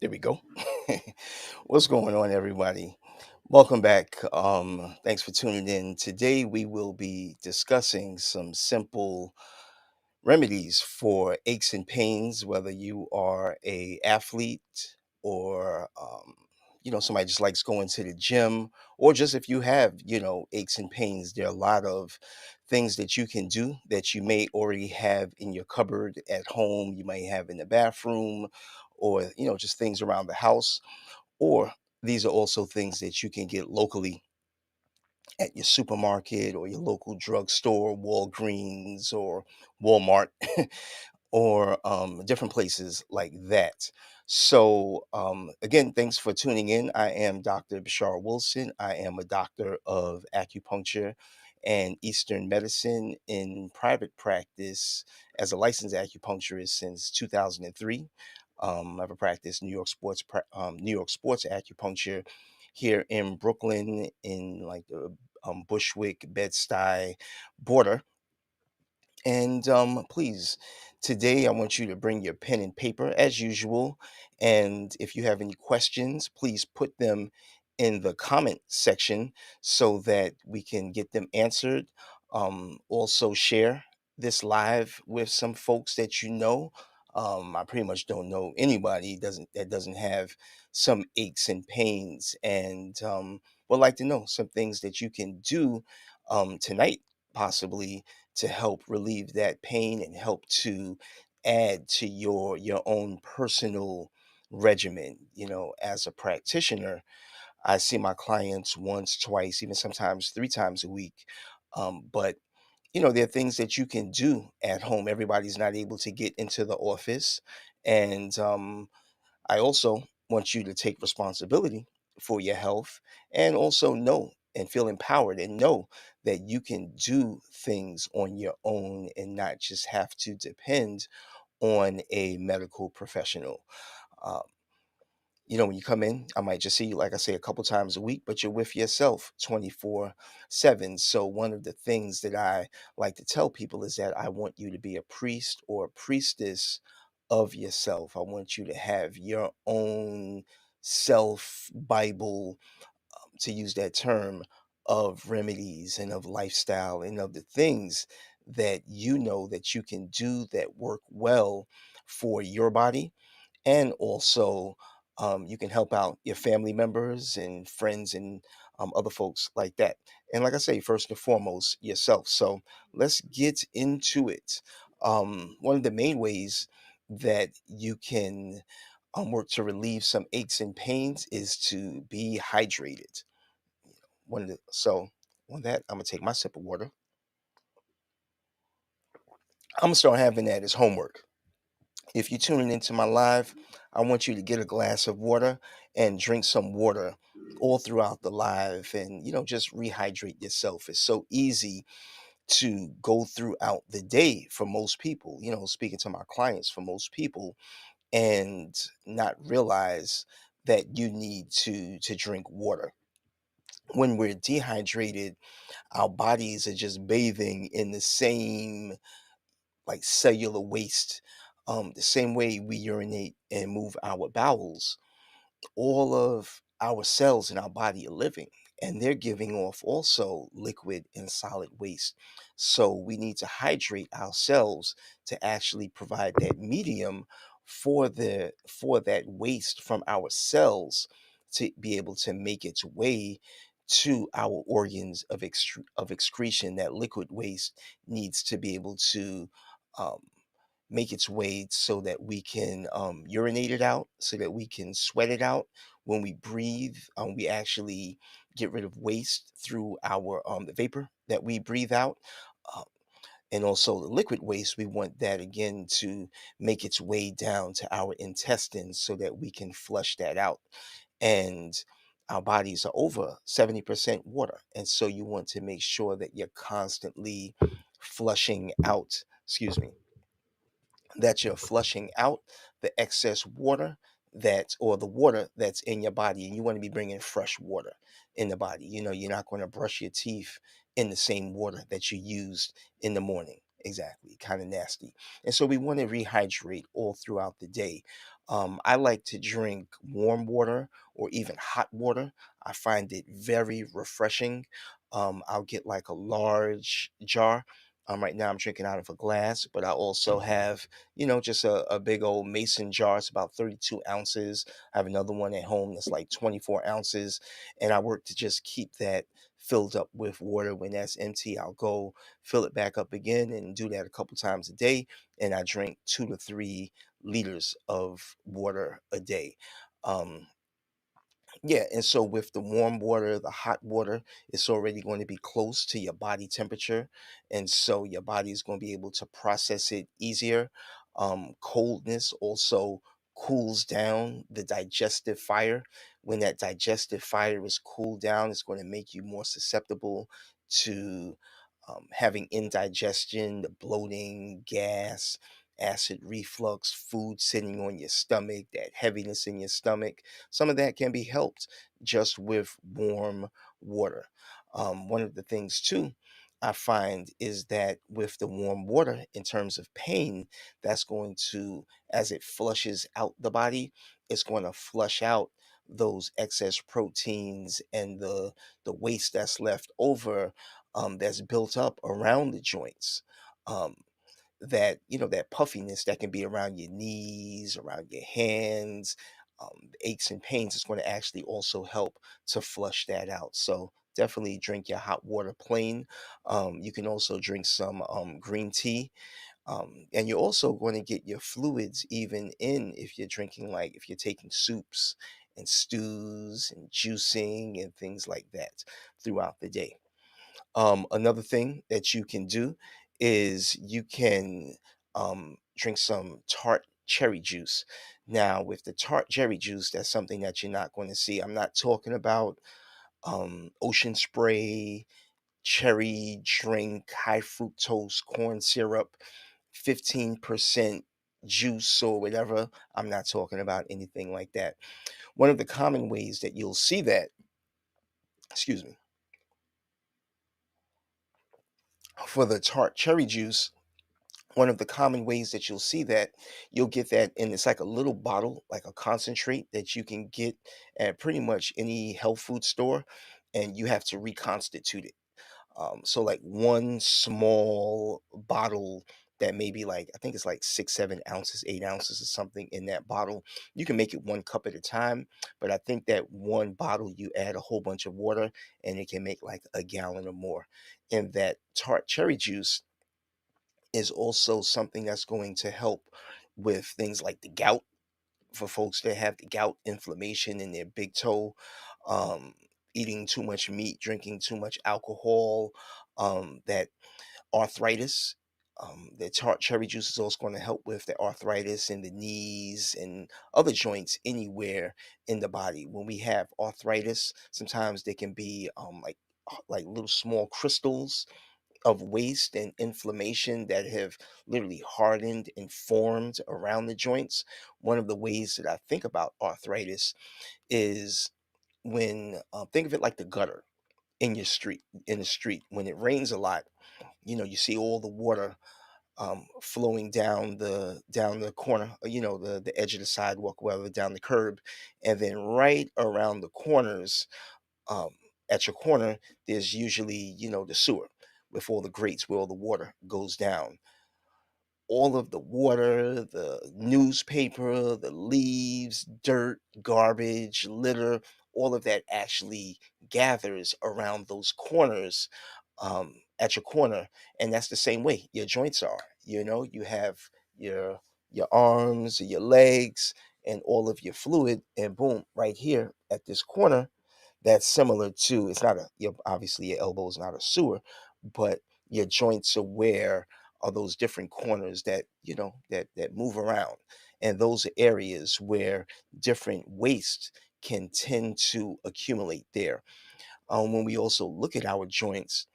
There we go. What's going on, everybody? Welcome back. Thanks for tuning in. Today, we will be discussing some simple remedies for aches and pains, whether you are a athlete or somebody just likes going to the gym, or just if you have aches and pains. There are a lot of things that you can do that you may already have in your cupboard at home, you may have in the bathroom, or just things around the house. Or these are also things that you can get locally at your supermarket or your local drugstore, Walgreens or Walmart, or different places like that. So, again, thanks for tuning in. I am Dr. Bashar Wilson. I am a doctor of acupuncture and Eastern medicine in private practice as a licensed acupuncturist since 2003. I have a practice New York sports acupuncture here in Brooklyn, in like the Bushwick Bed-Stuy border. And please, today I want you to bring your pen and paper as usual. And if you have any questions, please put them in the comment section so that we can get them answered. Also, share this live with some folks that you know. I pretty much don't know anybody that doesn't have some aches and pains, and would like to know some things that you can do tonight, possibly, to help relieve that pain and help to add to your own personal regimen. As a practitioner, I see my clients once, twice, even sometimes three times a week. But there are things that you can do at home. Everybody's not able to get into the office, and I also want you to take responsibility for your health, and also know and feel empowered and know that you can do things on your own and not just have to depend on a medical professional. Um, when you come in, I might just see you, like I say, a couple times a week, but you're with yourself 24/7. So, one of the things that I like to tell people is that I want you to be a priest or a priestess of yourself. I want you to have your own self Bible, to use that term, of remedies and of lifestyle and of the things that you know that you can do that work well for your body, and also you can help out your family members and friends and other folks like that. And like I say, first and foremost, yourself. So let's get into it. One of the main ways that you can work to relieve some aches and pains is to be hydrated. So on that, I'm gonna take my sip of water. I'm gonna start having that as homework. If you're tuning into my live, I want you to get a glass of water and drink some water all throughout the live, and just rehydrate yourself. It's so easy to go throughout the day for most people, speaking to my clients, for most people, and not realize that you need to drink water. When we're dehydrated, our bodies are just bathing in the same, like, cellular waste. The same way we urinate and move our bowels, all of our cells in our body are living, and they're giving off also liquid and solid waste. So we need to hydrate ourselves to actually provide that medium for that waste from our cells to be able to make its way to our organs of excretion. That liquid waste needs to be able to um, make its way so that we can urinate it out, so that we can sweat it out. When we breathe, we actually get rid of waste through our the vapor that we breathe out. Uh, and also the liquid waste, we want that again to make its way down to our intestines so that we can flush that out. And our bodies are over 70% water. And so you want to make sure that you're constantly flushing out, excuse me, that you're flushing out the excess water, or the water that's in your body. And you want to be bringing fresh water in the body. You're not going to brush your teeth in the same water that you used in the morning. Exactly, kind of nasty. And so we want to rehydrate all throughout the day. I like to drink warm water or even hot water. I find it very refreshing. I'll get like a large jar. Right now, I'm drinking out of a glass, but I also have, just a big old mason jar. It's about 32 ounces. I have another one at home that's like 24 ounces. And I work to just keep that filled up with water. When that's empty, I'll go fill it back up again and do that a couple times a day. And I drink 2 to 3 liters of water a day. Um, yeah, and so with the warm water, the hot water, it's already going to be close to your body temperature. And so your body is going to be able to process it easier. Coldness also cools down the digestive fire. When that digestive fire is cooled down, it's going to make you more susceptible to having indigestion, the bloating, gas, acid reflux, food sitting on your stomach, that heaviness in your stomach. Some of that can be helped just with warm water. One of the things, too, I find is that with the warm water, in terms of pain, that's going to, as it flushes out the body, it's going to flush out those excess proteins and the waste that's left over, that's built up around the joints. Um, that that puffiness that can be around your knees, around your hands, the aches and pains is going to actually also help to flush that out. So definitely drink your hot water plain. You can also drink some green tea, and you're also going to get your fluids even in if you're drinking, like if you're taking soups and stews and juicing and things like that throughout the day. Another thing that you can do is you can drink some tart cherry juice. Now, with the tart cherry juice, that's something that you're not going to see. I'm not talking about ocean spray, cherry drink, high fructose corn syrup, 15% juice or whatever. I'm not talking about anything like that. One of the common ways that you'll see that, excuse me, for the tart cherry juice, one of the common ways that you'll see that, you'll get that in, it's like a little bottle, like a concentrate that you can get at pretty much any health food store, and you have to reconstitute it. So like one small bottle that may be like, I think it's like 6, 7 ounces, 8 ounces or something in that bottle. You can make it 1 cup at a time, but I think that one bottle you add a whole bunch of water and it can make like a gallon or more. And that tart cherry juice is also something that's going to help with things like the gout, for folks that have the gout inflammation in their big toe, um, eating too much meat, drinking too much alcohol, that arthritis. The tart cherry juice is also going to help with the arthritis in the knees and other joints anywhere in the body. When we have arthritis, sometimes they can be like little small crystals of waste and inflammation that have literally hardened and formed around the joints. One of the ways that I think about arthritis is when, think of it like the gutter in your street, in the street. When it rains a lot, you see all the water flowing down the corner, the edge of the sidewalk, whether down the curb, and then right around the corners, um, at your corner, there's usually, the sewer with all the grates where all the water goes down. All of the water, the newspaper, the leaves, dirt, garbage, litter, all of that actually gathers around those corners, at your corner. And that's the same way your joints are. You have your your arms, your legs, and all of your fluid, and boom, right here at this corner, that's similar to, it's not a, obviously your elbow is not a sewer, but your joints are where are those different corners that that move around, and those are areas where different waste can tend to accumulate there. When we also look at our joints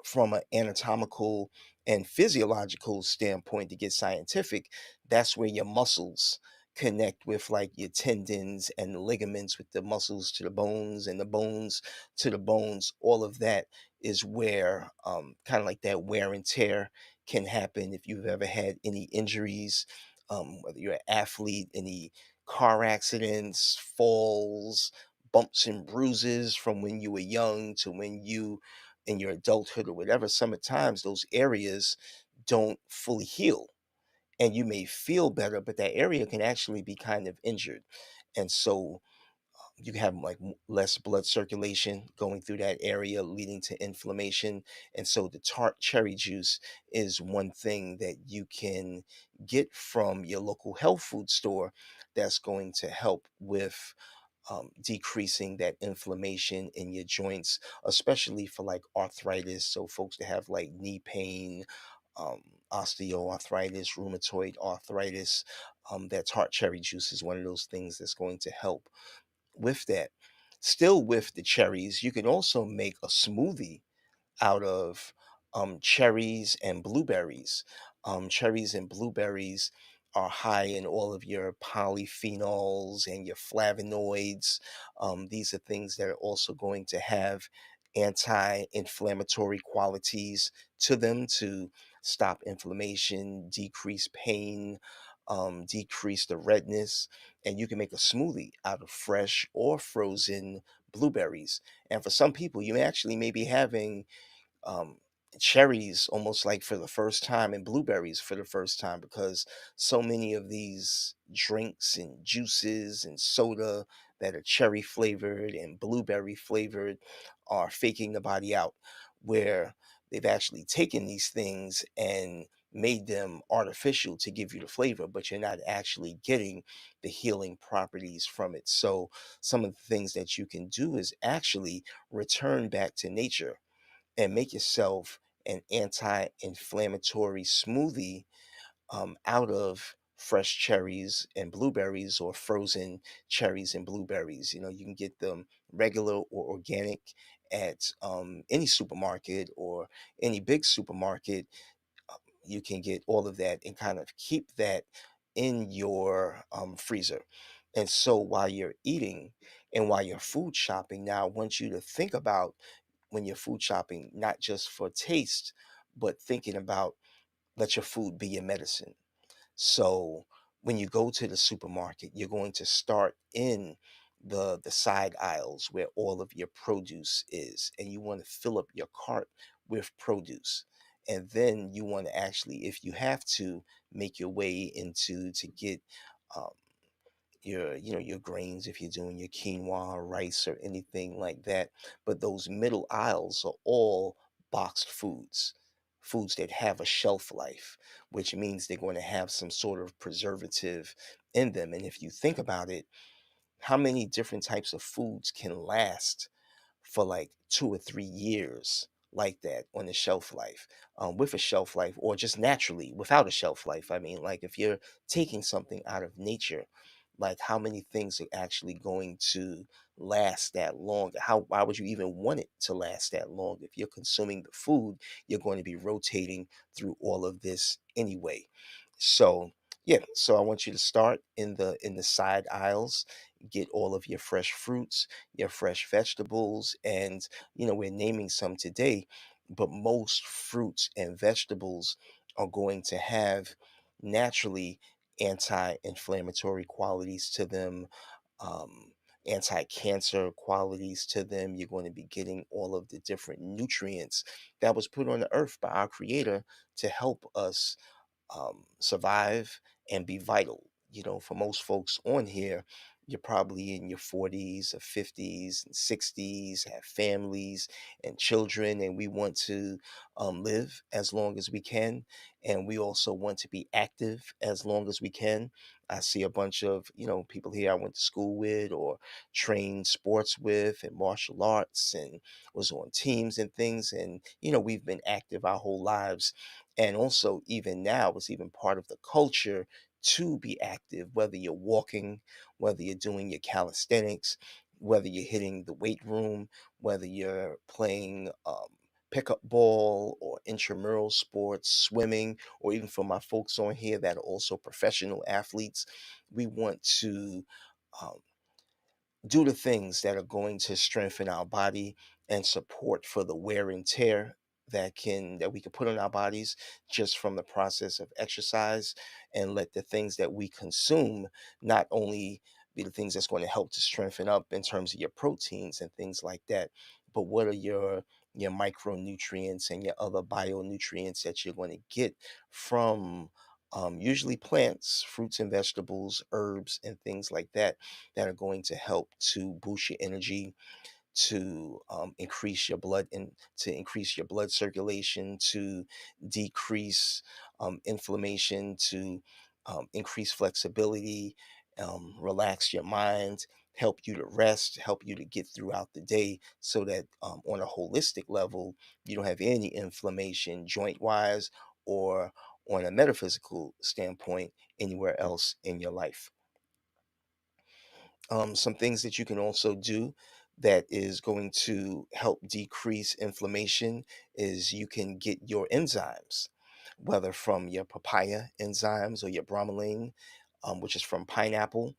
from an anatomical and physiological standpoint, to get scientific, that's where your muscles connect with like your tendons and the ligaments, with the muscles to the bones and the bones to the bones. All of that is where, kind of like that wear and tear can happen if you've ever had any injuries, whether you're an athlete, any car accidents, falls, bumps and bruises from when you were young to when you in your adulthood or whatever, sometimes those areas don't fully heal, and you may feel better, but that area can actually be kind of injured. And so you have like less blood circulation going through that area, leading to inflammation. And so the tart cherry juice is one thing that you can get from your local health food store that's going to help with decreasing that inflammation in your joints, especially for like arthritis. So folks that have like knee pain, um, osteoarthritis, rheumatoid arthritis, that tart cherry juice is one of those things that's going to help with that. Still with the cherries, you can also make a smoothie out of cherries and blueberries. Cherries and blueberries are high in all of your polyphenols and your flavonoids. These are things that are also going to have anti inflammatory qualities to them to stop inflammation, decrease pain, decrease the redness. And you can make a smoothie out of fresh or frozen blueberries. And for some people, you actually may be having um, cherries almost like for the first time and blueberries for the first time, because so many of these drinks and juices and soda that are cherry flavored and blueberry flavored are faking the body out, where they've actually taken these things and made them artificial to give you the flavor, but you're not actually getting the healing properties from it. So some of the things that you can do is actually return back to nature and make yourself an anti-inflammatory smoothie out of fresh cherries and blueberries or frozen cherries and blueberries. You know, you can get them regular or organic at any supermarket or any big supermarket. You can get all of that and kind of keep that in your freezer. And so while you're eating and while you're food shopping, now I want you to think about when you're food shopping, not just for taste, but thinking about let your food be your medicine. So when you go to the supermarket, you're going to start in the side aisles where all of your produce is, and you want to fill up your cart with produce. And then you want to actually, if you have to, make your way into to get um, your your grains if you're doing your quinoa or rice or anything like that. But those middle aisles are all boxed foods, foods that have a shelf life, which means they're going to have some sort of preservative in them. And if you think about it, how many different types of foods can last for like 2 or 3 years like that on the shelf life, with a shelf life, or just naturally without a shelf life? I mean, like if you're taking something out of nature, like how many things are actually going to last that long? Why would you even want it to last that long? If you're consuming the food, you're going to be rotating through all of this anyway. So yeah, so I want you to start in the side aisles, get all of your fresh fruits, your fresh vegetables, and we're naming some today, but most fruits and vegetables are going to have naturally anti-inflammatory qualities to them, um, anti-cancer qualities to them. You're going to be getting all of the different nutrients that was put on the earth by our creator to help us survive and be vital. For most folks on here, you're probably in your 40s or 50s and 60s, have families and children, and we want to live as long as we can. And we also want to be active as long as we can. I see a bunch of, people here I went to school with or trained sports with and martial arts and was on teams and things. And, we've been active our whole lives, and also even now it's even part of the culture to be active, whether you're walking, whether you're doing your calisthenics, whether you're hitting the weight room, whether you're playing pickup ball or intramural sports, swimming, or even for my folks on here that are also professional athletes. We want to um, do the things that are going to strengthen our body and support for the wear and tear that we can put on our bodies just from the process of exercise, and let the things that we consume not only be the things that's going to help to strengthen up in terms of your proteins and things like that, but what are your micronutrients and your other bionutrients that you're going to get from usually plants, fruits and vegetables, herbs, and things like that, that are going to help to boost your energy, to increase your blood and to increase your blood circulation, to decrease inflammation, to increase flexibility, relax your mind, help you to rest, help you to get throughout the day, so that on a holistic level, you don't have any inflammation joint wise or on a metaphysical standpoint anywhere else in your life. Some things that you can also do that is going to help decrease inflammation is you can get your enzymes, whether from your papaya enzymes or your bromelain, which is from pineapple.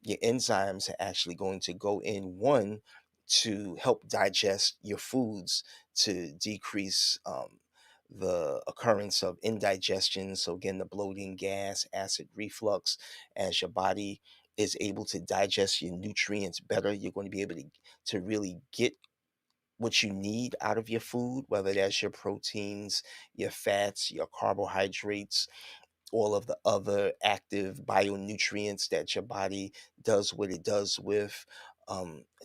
Your enzymes are actually going to go in, one, to help digest your foods, to decrease the occurrence of indigestion. So, again, the bloating, gas, acid reflux. As your body is able to digest your nutrients better, you're going to be able to really get what you need out of your food, whether that's your proteins, your fats, your carbohydrates, all of the other active bionutrients that your body does what it does with,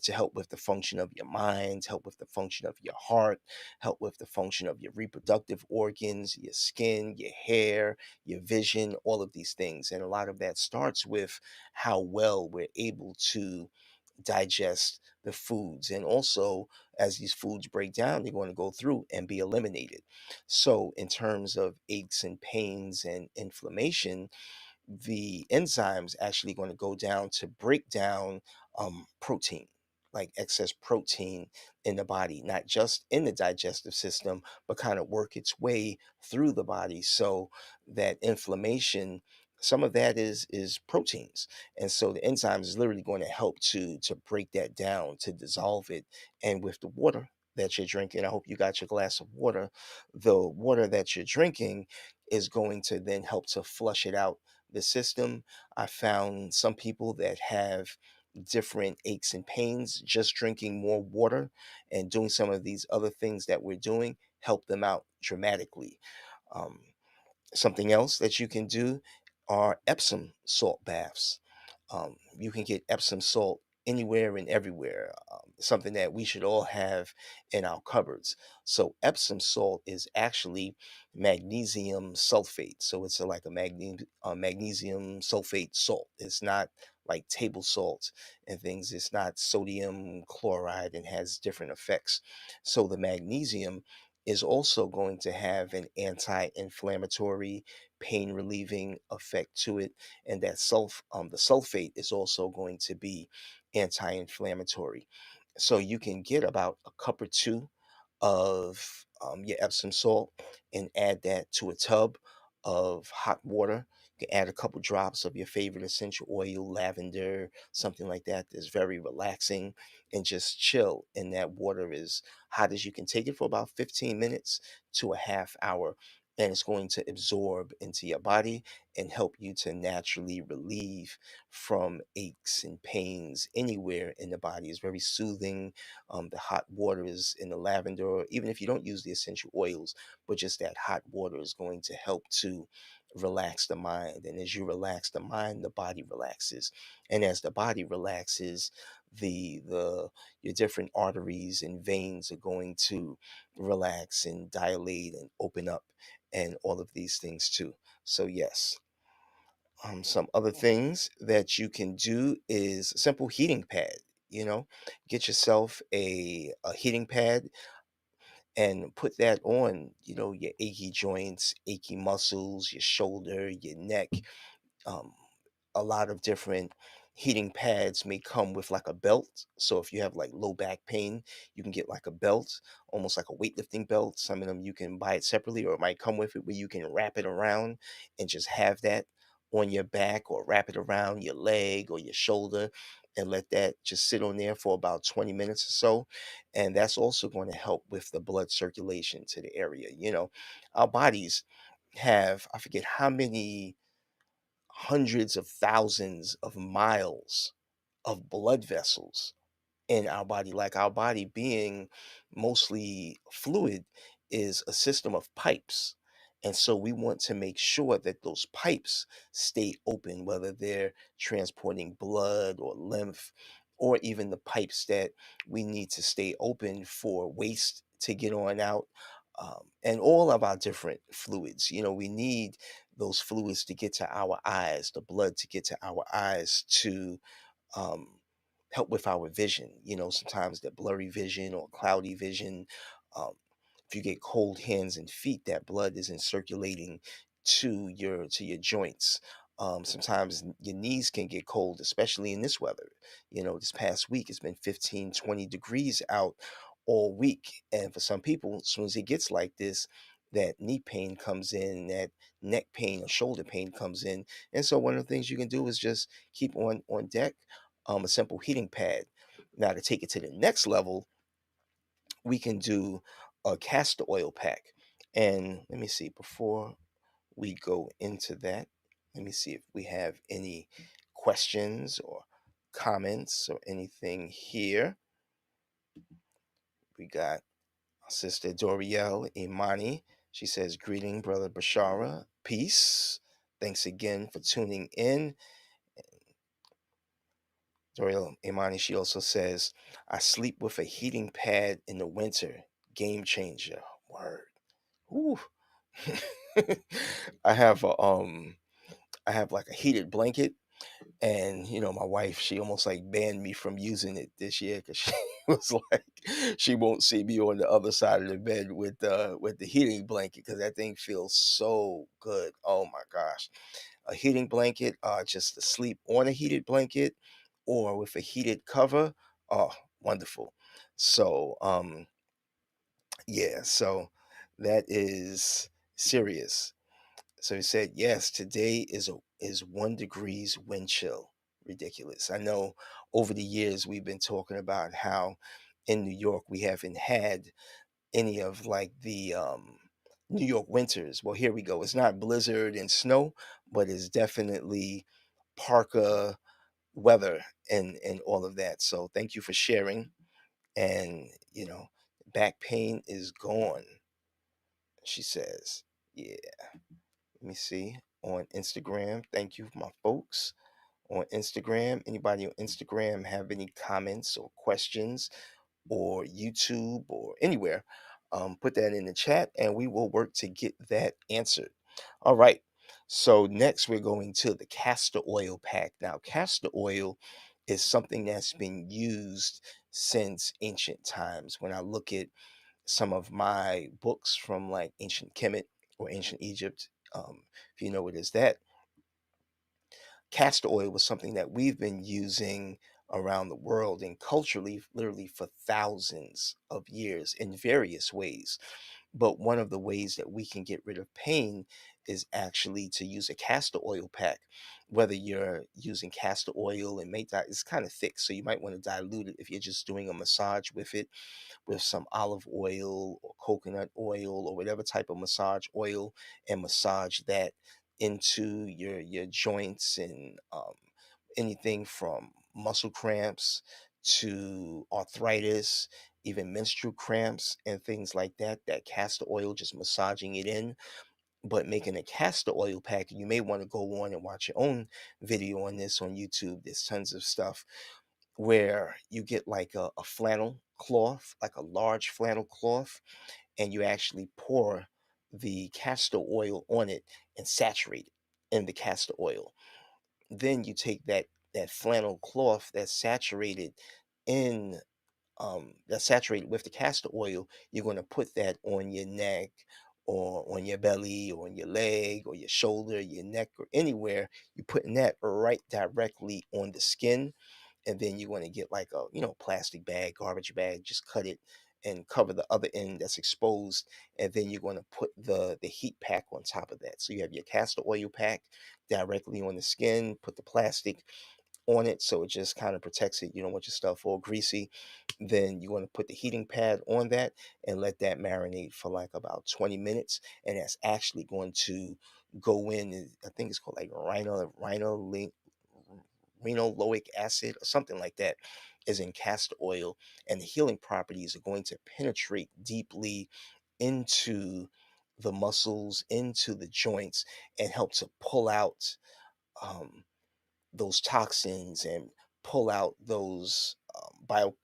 to help with the function of your mind, help with the function of your heart, help with the function of your reproductive organs, your skin, your hair, your vision, all of these things. And a lot of that starts with how well we're able to digest the foods. And also, as these foods break down, they're going to go through and be eliminated. So, in terms of aches and pains and inflammation, the enzymes actually going to go down to break down protein, like excess protein in the body, not just in the digestive system, but kind of work its way through the body, so that inflammation, some of that is proteins. And so the enzymes is literally going to help to break that down, to dissolve it. And with the water that you're drinking, I hope you got your glass of water, the water that you're drinking is going to then help to flush it out the system. I found some people that have different aches and pains, just drinking more water and doing some of these other things that we're doing help them out dramatically. Um, Something else that you can do are Epsom salt baths. You can get Epsom salt anywhere and everywhere, something that we should all have in our cupboards. So, Epsom salt is actually magnesium sulfate. So, it's like a magnesium sulfate salt. It's not like table salt and things, it's not sodium chloride and has different effects. So, the magnesium is also going to have an anti-inflammatory, pain relieving effect to it, and that the sulfate is also going to be anti-inflammatory. So you can get about a cup or two of your Epsom salt and add that to a tub of hot water. You can add a couple drops of your favorite essential oil, lavender, something like that, that's very relaxing, and just chill in that water as hot as you can take it for about 15 minutes to a half hour. And it's going to absorb into your body and help you to naturally relieve from aches and pains anywhere in the body. It's very soothing. The hot waters in the lavender, or even if you don't use the essential oils, but just that hot water is going to help to relax the mind. And as you relax the mind, the body relaxes. And as the body relaxes, the your different arteries and veins are going to relax and dilate and open up, and all of these things too. So yes, some other things that you can do is a simple heating pad. You know, get yourself a heating pad and put that on, your achy joints, achy muscles, your shoulder, your neck. um, a lot of different heating pads may come with like a belt. So if you have like low back pain, you can get like a belt, almost like a weightlifting belt. Some of them you can buy it separately, or it might come with it where you can wrap it around and just have that on your back, or wrap it around your leg or your shoulder. and let that just sit on there for about 20 minutes or so. And that's also going to help with the blood circulation to the area. Our bodies have, I forget how many hundreds of thousands of miles of blood vessels in our body. Like our body being mostly fluid is a system of pipes. And so we want to make sure that those pipes stay open, whether they're transporting blood or lymph, or even the pipes that we need to stay open for waste to get on out. And all of our different fluids, we need those fluids to get to our eyes, the blood to get to our eyes to um, help with our vision. Sometimes that blurry vision or cloudy vision. Um, if you get cold hands and feet, that blood isn't circulating to your joints. Sometimes your knees can get cold, especially in this weather. This past week it's been 15, 20 degrees out all week, and for some people, as soon as it gets like this, that knee pain comes in, that neck pain or shoulder pain comes in. And so one of the things you can do is just keep on deck a simple heating pad. Now, to take it to the next level, we can do a castor oil pack. And let me see, before we go into that, let me see if we have any questions or comments or anything here. We got Sister Dorielle Imani. She says, "Greeting, Brother Bashara. Peace. Thanks again for tuning in." Doriel Imani, she also says, "I sleep with a heating pad in the winter. Game changer." Word. Ooh. I have I have like a heated blanket, and my wife, she almost like banned me from using it this year because she was like, she won't see me on the other side of the bed with the heating blanket because that thing feels so good. Oh my gosh. A heating blanket, just to sleep on a heated blanket or with a heated cover. Oh, wonderful. So, yeah, so that is serious. So he said, yes, today is 1 degrees wind chill. Ridiculous. I know over the years we've been talking about how in New York we haven't had any of like the New York winters. Well, here we go. It's not blizzard and snow, but it's definitely parka weather and all of that. So thank you for sharing. And back pain is gone, she says. Yeah, let me see on Instagram. Thank you, my folks on Instagram. Anybody on Instagram have any comments or questions, or YouTube or anywhere, put that in the chat and we will work to get that answered. All right. So next we're going to the castor oil pack. Now, castor oil is something that's been used since ancient times. When I look at some of my books from like ancient Kemet or ancient Egypt, if you know what is that, castor oil was something that we've been using around the world and culturally literally for thousands of years in various ways. But one of the ways that we can get rid of pain is actually to use a castor oil pack. Whether you're using castor oil and make that, it's kind of thick, so you might want to dilute it if you're just doing a massage with it, with some olive oil or coconut oil or whatever type of massage oil, and massage that into your joints and anything from muscle cramps to arthritis, even menstrual cramps and things like that. That castor oil, just massaging it in, but making a castor oil pack. You may want to go on and watch your own video on this on YouTube. There's tons of stuff where you get like a flannel cloth, like a large flannel cloth, and you actually pour the castor oil on it and saturate it in the castor oil. Then you take that flannel cloth in that's saturated with the castor oil. You're going to put that on your neck or on your belly or on your leg or your shoulder, your neck, or anywhere. You're putting that right directly on the skin, and then you want to get like a plastic bag, garbage bag, just cut it and cover the other end that's exposed, and then you're going to put the heat pack on top of that. So you have your castor oil pack directly on the skin, put the plastic on it, so it just kind of protects it. You don't want your stuff all greasy. Then you want to put the heating pad on that and let that marinate for like about 20 minutes. And that's actually going to go in, I think it's called like rhinoloic acid or something like that, is in castor oil. And the healing properties are going to penetrate deeply into the muscles, into the joints, and help to pull out um, those toxins and pull out those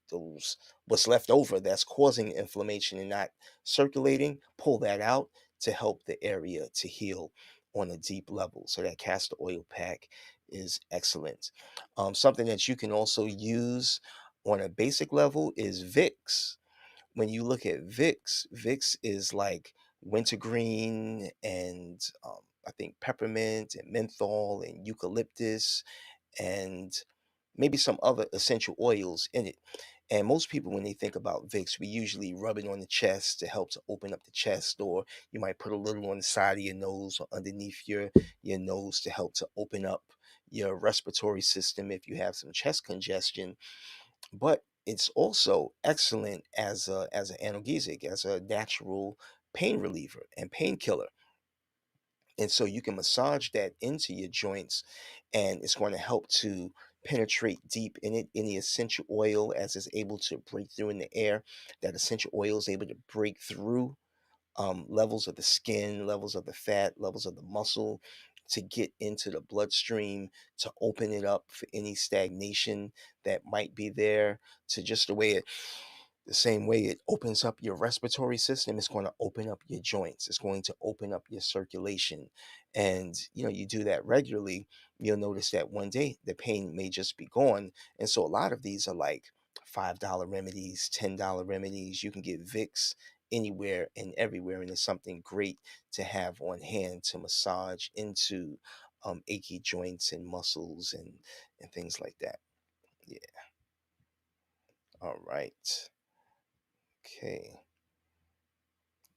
those what's left over that's causing inflammation and not circulating. Pull that out to help the area to heal on a deep level. So that castor oil pack is excellent. Something that you can also use on a basic level is Vicks. When you look at Vicks is like wintergreen and I think peppermint and menthol and eucalyptus and maybe some other essential oils in it. And most people, when they think about Vicks, we usually rub it on the chest to help to open up the chest, or you might put a little on the side of your nose or underneath your nose to help to open up your respiratory system if you have some chest congestion. But it's also excellent as an analgesic, as a natural pain reliever and painkiller. And so you can massage that into your joints, and it's going to help to penetrate deep in it. Any essential oil, as it's able to break through in the air, that essential oil is able to break through levels of the skin, levels of the fat, levels of the muscle, to get into the bloodstream, to open it up for any stagnation that might be there, to just the same way it opens up your respiratory system, it's going to open up your joints. It's going to open up your circulation. And, you do that regularly, you'll notice that one day the pain may just be gone. And so a lot of these are like $5 remedies, $10 remedies. You can get Vicks anywhere and everywhere. And it's something great to have on hand to massage into achy joints and muscles and things like that. Yeah. All right. Okay.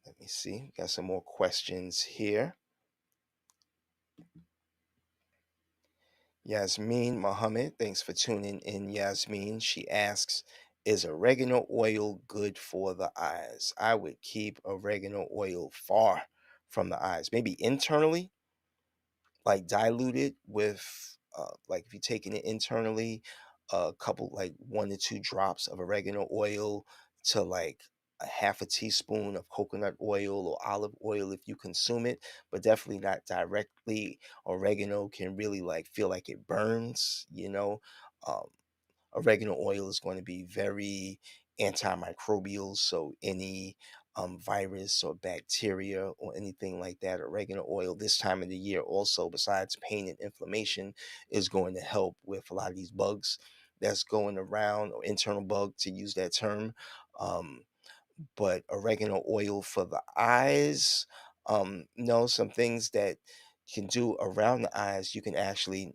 Let me see. Got some more questions here. Yasmin Mohammed, thanks for tuning in, Yasmin. She asks, is oregano oil good for the eyes? I would keep oregano oil far from the eyes. Maybe internally, like diluted with like if you're taking it internally, a couple like 1 to 2 drops of oregano oil to like a half a teaspoon of coconut oil or olive oil if you consume it, but definitely not directly. Oregano can really like feel like it burns. um, Oregano oil is going to be very antimicrobial. So any virus or bacteria or anything like that, oregano oil this time of the year also, besides pain and inflammation, is going to help with a lot of these bugs that's going around, or internal bug to use that term. Um, but oregano oil for the eyes, no, some things that you can do around the eyes, you can actually,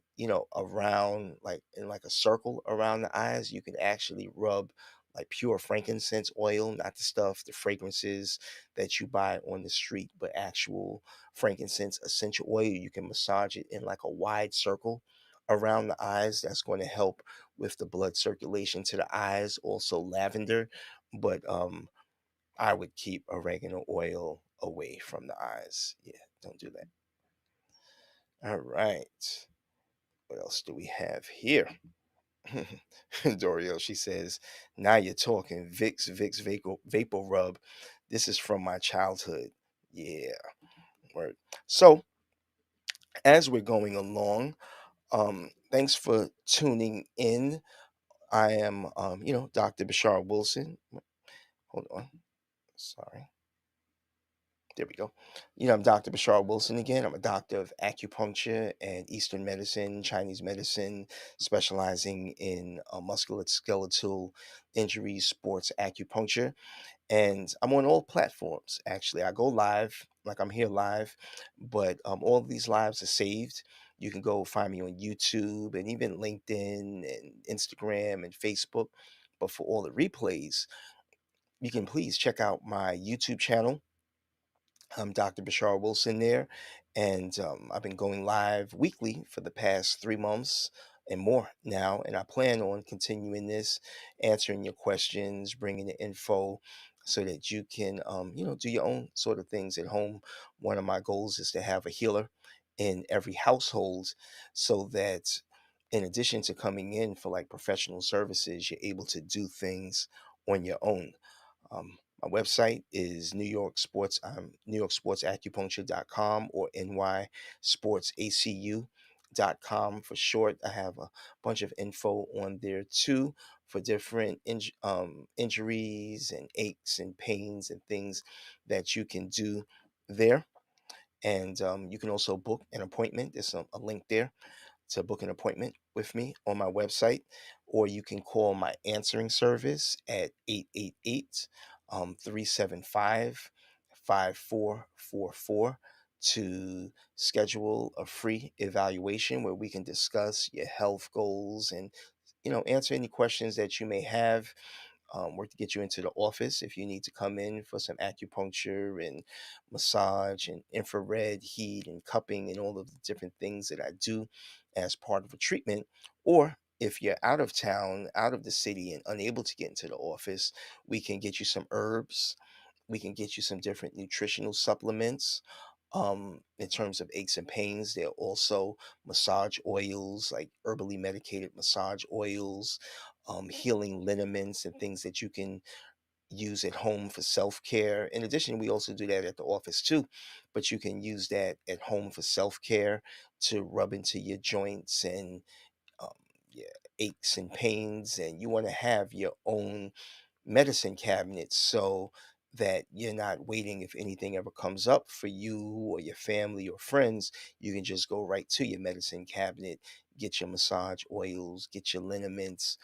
around like in like a circle around the eyes, you can actually rub like pure frankincense oil, not the stuff, the fragrances that you buy on the street, but actual frankincense essential oil. You can massage it in like a wide circle around the eyes. That's going to help with the blood circulation to the eyes. Also lavender, but I would keep oregano oil away from the eyes. Yeah, don't do that. All right. What else do we have here? Doriel, she says, now you're talking Vicks Vapor Rub. This is from my childhood. Yeah. Word. So, as we're going along, thanks for tuning in. I am, Dr. Bashar Wilson. Hold on. Sorry. There we go. I'm Dr. Bashar Wilson again. I'm a doctor of acupuncture and Eastern medicine, Chinese medicine, specializing in musculoskeletal injuries, sports acupuncture. And I'm on all platforms, actually. I go live, like I'm here live, but all of these lives are saved. You can go find me on YouTube and even LinkedIn and Instagram and Facebook. But for all the replays, you can please check out my YouTube channel. I'm Dr. Bashar Wilson there, and I've been going live weekly for the past 3 months. and more now. And I plan on continuing this, answering your questions, bringing the info so that you can, do your own sort of things at home. One of my goals is to have a healer in every household so that in addition to coming in for like professional services, you're able to do things on your own. My website is New York Sports Acupuncture.com or nysportsacu.com for short. I have a bunch of info on there too for different injuries and aches and pains and things that you can do there. And you can also book an appointment. There's a link there to book an appointment with me on my website, or you can call my answering service at 888 375 5444 to schedule a free evaluation where we can discuss your health goals and answer any questions that you may have. Work to get you into the office if you need to come in for some acupuncture and massage and infrared heat and cupping and all of the different things that I do as part of a treatment. Or if you're out of town, out of the city, and unable to get into the office, we can get you some herbs. We can get you some different nutritional supplements. In terms of aches and pains, there are also massage oils, like herbally medicated massage oils, healing liniments, and things that you can use at home for self care. In addition, we also do that at the office too, but you can use that at home for self care to rub into your joints and um, yeah, aches and pains. And you want to have your own medicine cabinet so that you're not waiting if anything ever comes up for you or your family or friends. You can just go right to your medicine cabinet, get your massage oils, get your liniments,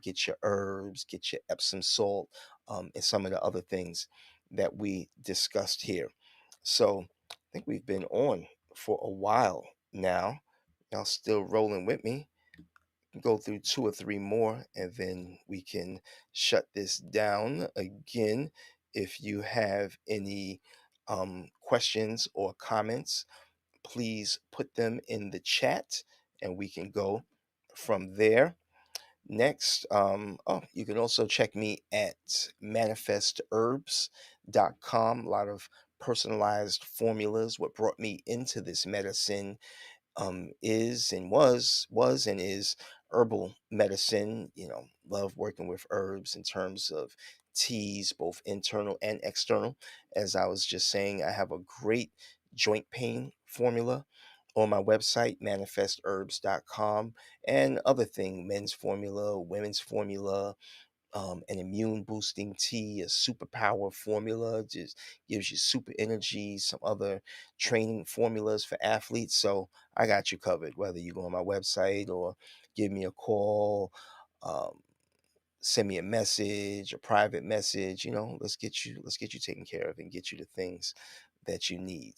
get your herbs, get your Epsom salt, and some of the other things that we discussed here. So I think we've been on for a while now. Y'all still rolling with me? Go through two or three more and then we can shut this down again. If you have any questions or comments, please put them in the chat and we can go from there. Next, you can also check me at manifestherbs.com. A lot of personalized formulas. What brought me into this medicine is and was and is herbal medicine. Love working with herbs in terms of teas, both internal and external. As I was just saying, I have a great joint pain formula on my website, manifestherbs.com, and other thing, men's formula, women's formula, an immune boosting tea, a superpower formula, just gives you super energy, some other training formulas for athletes. So I got you covered, whether you go on my website or give me a call, um, send me a message, a private message. Let's get you taken care of and get you the things that you need.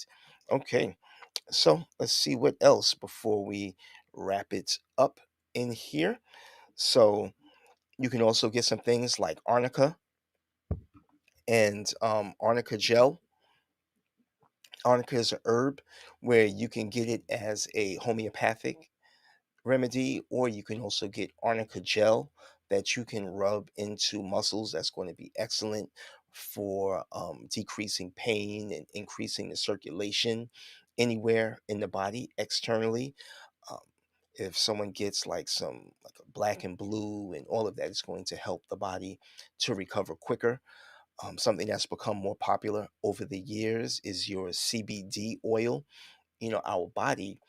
Okay, so let's see what else before we wrap it up in here. So you can also get some things like arnica and arnica gel. Arnica is a herb where you can get it as a homeopathic remedy, or you can also get arnica gel that you can rub into muscles. That's going to be excellent for decreasing pain and increasing the circulation anywhere in the body externally. Um, if someone gets like a black and blue and all of that, is going to help the body to recover quicker. Something that's become more popular over the years is your CBD oil. Our body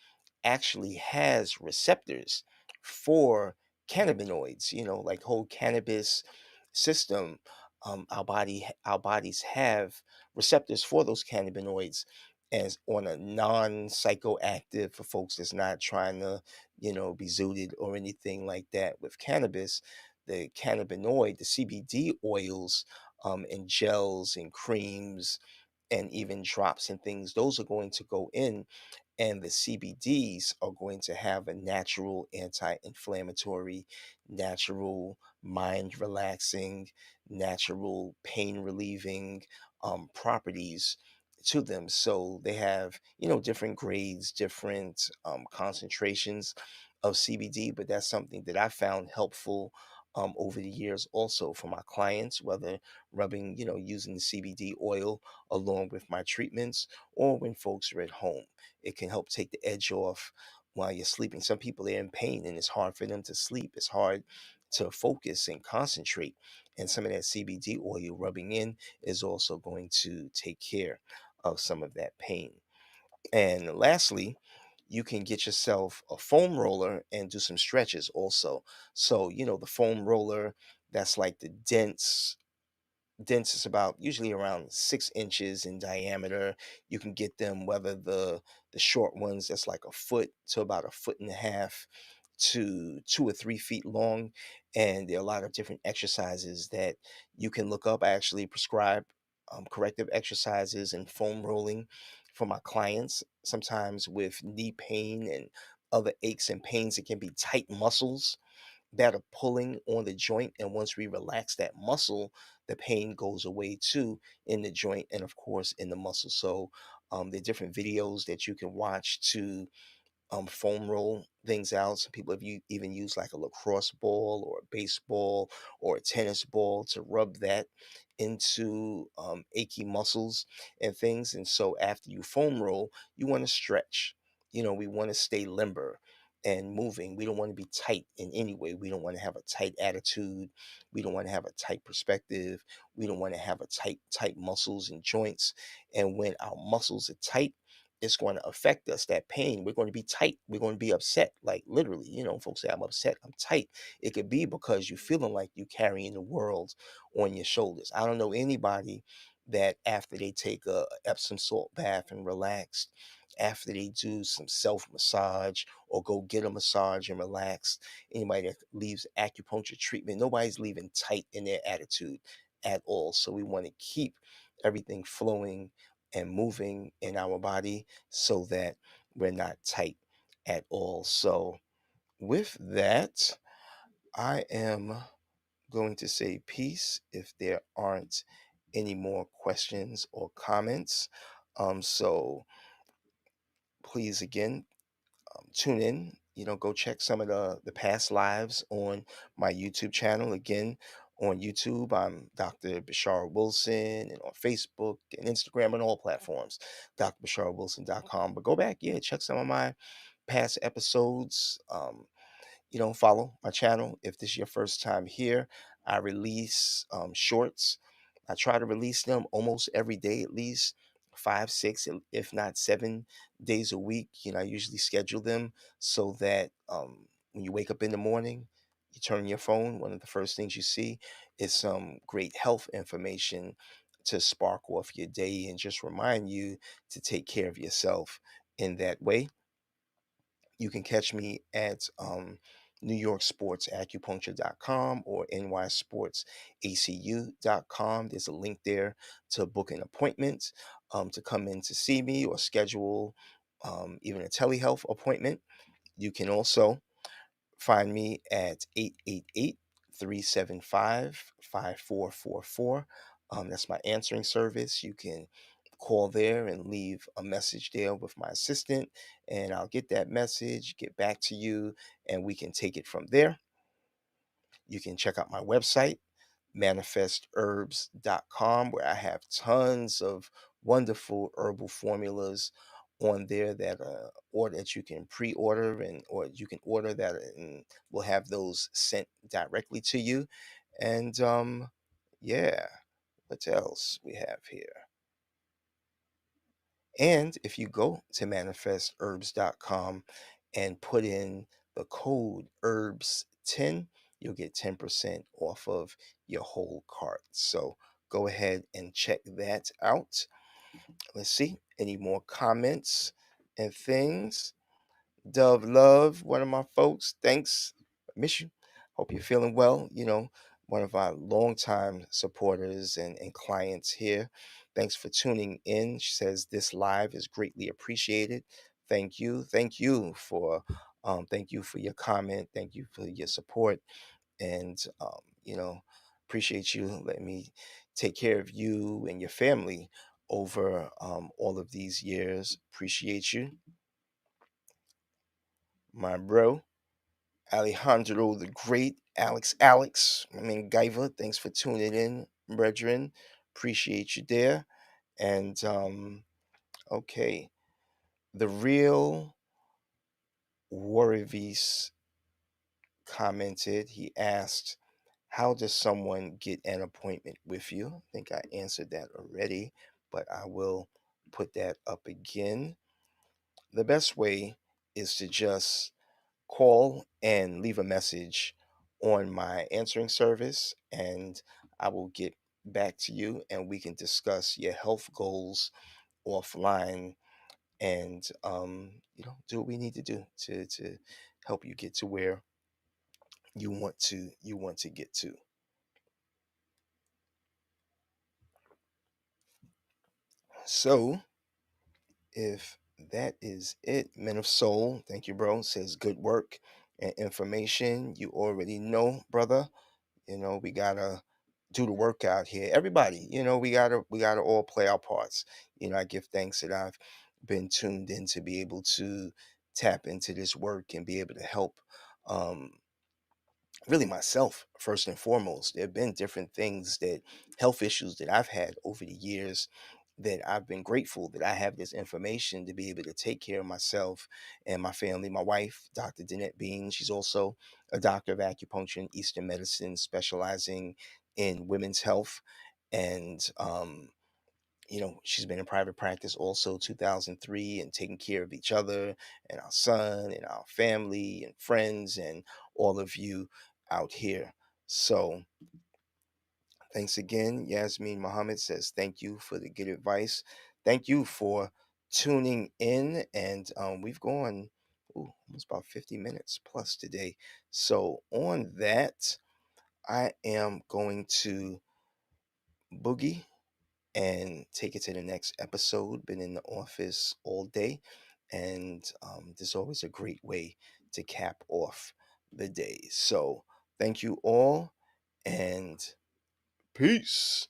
actually has receptors for cannabinoids, like whole cannabis system. Our bodies have receptors for those cannabinoids as on a non-psychoactive for folks that's not trying to, be zooted or anything like that with cannabis. The cannabinoid, the CBD oils, and gels and creams and even drops and things, those are going to go in, and the CBDs are going to have a natural anti-inflammatory, natural mind relaxing, natural pain relieving properties to them. So they have, different grades, different concentrations of CBD, but that's something that I found helpful over the years also for my clients, whether rubbing, using the CBD oil along with my treatments or when folks are at home. It can help take the edge off while you're sleeping. Some people are in pain and it's hard for them to sleep. It's hard to focus and concentrate. And some of that CBD oil rubbing in is also going to take care of some of that pain. And lastly, you can get yourself a foam roller and do some stretches also. So, the foam roller, that's like the dense is about usually around 6 inches in diameter. You can get them whether the short ones that's like a foot to about a foot and a half to 2 or 3 feet long. And there are a lot of different exercises that you can look up. I actually prescribe corrective exercises and foam rolling for my clients, sometimes with knee pain and other aches and pains. It can be tight muscles that are pulling on the joint. And once we relax that muscle, the pain goes away too in the joint and, of course, in the muscle. So, there are different videos that you can watch to foam roll things out. Some people have even used like a lacrosse ball or a baseball or a tennis ball to rub that into achy muscles and things. And so after you foam roll, you want to stretch. We want to stay limber and moving. We don't want to be tight in any way. We don't want to have a tight attitude. We don't want to have a tight perspective. We don't want to have a tight muscles and joints. And when our muscles are tight, it's going to affect us. That pain, we're going to be tight. We're going to be upset. Like literally, folks say, I'm upset, I'm tight. It could be because you're feeling like you're carrying the world on your shoulders. I don't know anybody that after they take a Epsom salt bath and relax, after they do some self massage or go get a massage and relax, anybody that leaves acupuncture treatment, nobody's leaving tight in their attitude at all. So we want to keep everything flowing and moving in our body so that we're not tight at all. So, with that, I am going to say peace if there aren't any more questions or comments. So, please again tune in. Go check some of the past lives on my YouTube channel. Again, on YouTube, I'm Dr. Bashar Wilson, and on Facebook and Instagram and all platforms, drbasharwilson.com. But go back, yeah, check some of my past episodes. Follow my channel if this is your first time here. I release shorts. I try to release them almost every day, at least 5, 6, if not 7 days a week. I usually schedule them so that when you wake up in the morning, you turn on your phone, one of the first things you see is some great health information to spark off your day and just remind you to take care of yourself in that way. You can catch me at New York Sports Acupuncture.com or nysportsacu.com. There's a link there to book an appointment to come in to see me or schedule even a telehealth appointment. You can also find me at 888-375-5444. That's my answering service. You can call there and leave a message there with my assistant, and I'll get that message, get back to you, and we can take it from there. You can check out my website, manifestherbs.com, where I have tons of wonderful herbal formulas on there that or that you can pre-order and or you can order that and we'll have those sent directly to you. And yeah, what else we have here? And if you go to manifestherbs.com and put in the code herbs10, you'll get 10% off of your whole cart. So go ahead and check that out. Let's see, any more comments and things? Dove Love, one of my folks. Thanks. I miss you. Hope you're feeling well. One of our longtime supporters and clients here. Thanks for tuning in. She says this live is greatly appreciated. Thank you. Thank you for your comment. Thank you for your support. And appreciate you letting me take care of you and your family over all of these years. Appreciate you, my bro. Alejandro the Great, Alex, I mean Guyver, thanks for tuning in, brethren. Appreciate you there. And okay, the real Warvies commented. He asked, "How does someone get an appointment with you?" I think I answered that already, but I will put that up again. The best way is to just call and leave a message on my answering service, and I will get back to you and we can discuss your health goals offline and do what we need to do to help you get to where you want to get to. So if that is it, Men of Soul, thank you, bro. Says good work and information. You already know, brother. We gotta do the work out here. Everybody, we gotta all play our parts. I give thanks that I've been tuned in to be able to tap into this work and be able to help um really myself first and foremost. There have been different things, that health issues that I've had over the years, that I've been grateful that I have this information to be able to take care of myself and my family. My wife, Dr. Danette Bean, she's also a doctor of acupuncture and Eastern medicine, specializing in women's health. And she's been in private practice also 2003, and taking care of each other and our son and our family and friends and all of you out here. So thanks again. Yasmin Muhammad says thank you for the good advice. Thank you for tuning in. And we've gone almost about 50 minutes plus today. So on that, I am going to boogie and take it to the next episode. Been in the office all day, and this is always a great way to cap off the day. So, thank you all, and peace.